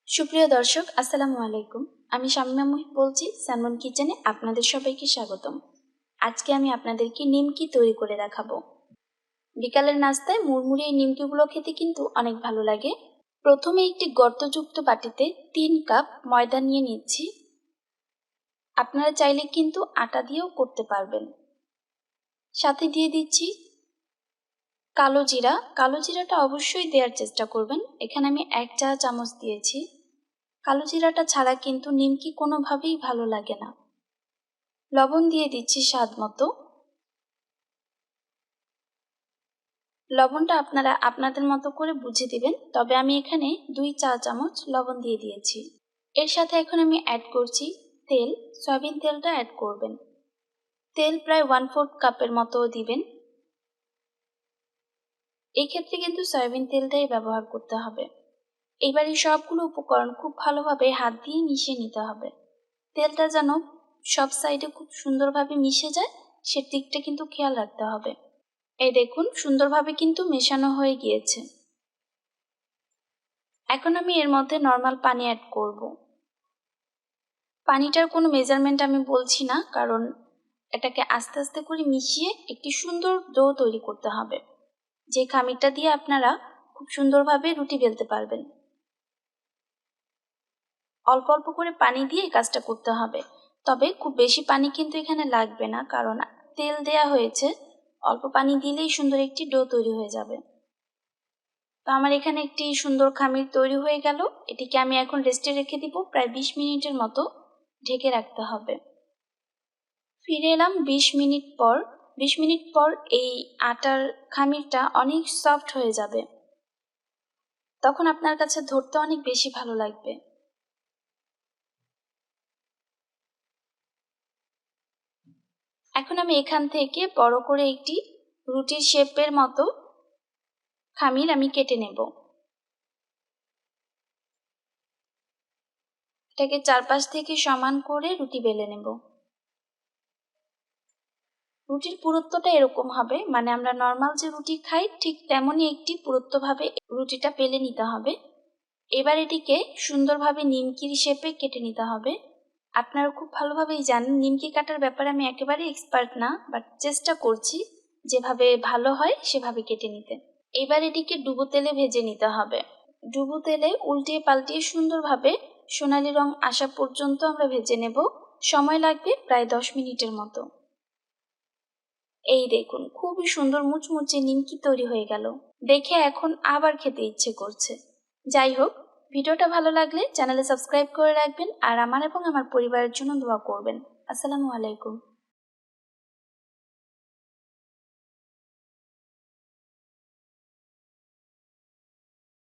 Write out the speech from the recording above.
সুপ্রিয় দর্শক, আসসালামু আলাইকুম। আমি শামিমা মুহিত বলছি স্যালমন কিচেনে আপনাদের সবাইকে স্বাগতম। আজকে আমি আপনাদেরকে নিমকি তৈরি করে দেখাবো। বিকালের নাস্তায় মুড়মুড়ে এই নিমকিগুলো খেতে কিন্তু অনেক ভালো লাগে। প্রথমে একটি গর্তযুক্ত বাটিতে 3 কাপ ময়দা নিয়ে নিচ্ছি। আপনারা চাইলে কিন্তু আটা দিয়েও করতে পারবেন। সাথে দিয়ে দিচ্ছি কালো জিরা। কালো জিরাটা অবশ্যই দেওয়ার চেষ্টা করবেন। এখানে আমি 1 চা চামচ দিয়েছি। কালো জিরাটা ছাড়া কিন্তু নিমকি কোনোভাবেই ভালো লাগে না। লবণ দিয়ে দিচ্ছি স্বাদ মতো। লবণটা আপনারা আপনাদের মতো করে বুঝে দিবেন, তবে আমি এখানে 2 চা চামচ লবণ দিয়ে দিয়েছি। এর সাথে এখন আমি অ্যাড করছি তেল। সয়াবিন তেলটা অ্যাড করবেন। তেল প্রায় 1/4 কাপের মতো দিবেন। এই ক্ষেত্রে কিন্তু সয়াবিন তেলটাই ব্যবহার করতে হবে। এবার এই সবগুলো উপকরণ খুব ভালোভাবে হাত দিয়ে মিশিয়ে নিতে হবে। তেলটা যেন সব সাইডে খুব সুন্দরভাবে মিশে যায়, সে দিকটা কিন্তু খেয়াল রাখতে হবে। এই দেখুন, সুন্দরভাবে কিন্তু মেশানো হয়ে গিয়েছে। এখন আমি এর মধ্যে নর্মাল পানি অ্যাড করব। পানিটার কোনো মেজারমেন্ট আমি বলছি না, কারণ এটাকে আস্তে আস্তে করে মিশিয়ে একটি সুন্দর ডো তৈরি করতে হবে, যে খামিরটা দিয়ে আপনারা খুব সুন্দরভাবে রুটি বেলতে পারবেন। অল্প অল্প করে পানি দিয়ে এই কাজটা করতে হবে, তবে খুব বেশি পানি কিন্তু এখানে লাগবে না, কারণ তেল দেয়া হয়েছে। অল্প পানি দিলেই সুন্দর একটি ডো তৈরি হয়ে যাবে। তো আমার এখানে একটি সুন্দর খামির তৈরি হয়ে গেল। এটিকে আমি এখন রেস্টে রেখে দিব প্রায় 20 মিনিটের মতো। ঢেকে রাখতে হবে। ফিরে এলাম 20 মিনিট পর। 20 মিনিট পর এই আটার খামিরটা অনেক সফট হয়ে যাবে। তখন আপনার কাছে ধরতে অনেক বেশি ভালো লাগবে। এখন আমি এখান থেকে বড় করে একটি রুটির শেপের মতো খামির আমি কেটে নেব। এটাকে চারপাশ থেকে সমান করে রুটি বেলে নেব। রুটির পুরুত্বটা এরকম হবে, মানে আমরা নর্মাল যে রুটি খাই ঠিক তেমনই একটি পুরুত্বভাবে রুটিটা বেলে নিতে হবে। এবার এটিকে সুন্দরভাবে নিমকির শেপে কেটে নিতে হবে। আপনারা খুব ভালোভাবেই জানেন নিমকি কাটার ব্যাপারে আমি একেবারে এক্সপার্ট না, বাট চেষ্টা করছি যেভাবে ভালো হয় সেভাবে কেটে নিতে। এবার এটিকে ডুবো তেলে ভেজে নিতে হবে। ডুবো তেলে উল্টিয়ে পাল্টিয়ে সুন্দরভাবে সোনালী রং আসা পর্যন্ত আমরা ভেজে নেব। সময় লাগবে প্রায় 10 মিনিটের মতো। এই দেখুন, খুবই সুন্দর মুচমুচে নিমকি তৈরি হয়ে গেল। দেখে এখন আবার খেতে ইচ্ছে করছে। যাই হোক, ভিডিওটা ভালো লাগলে চ্যানেলে সাবস্ক্রাইব করে রাখবেন আর আমার এবং আমার পরিবারের জন্য দোয়া করবেন। আসসালামু আলাইকুম।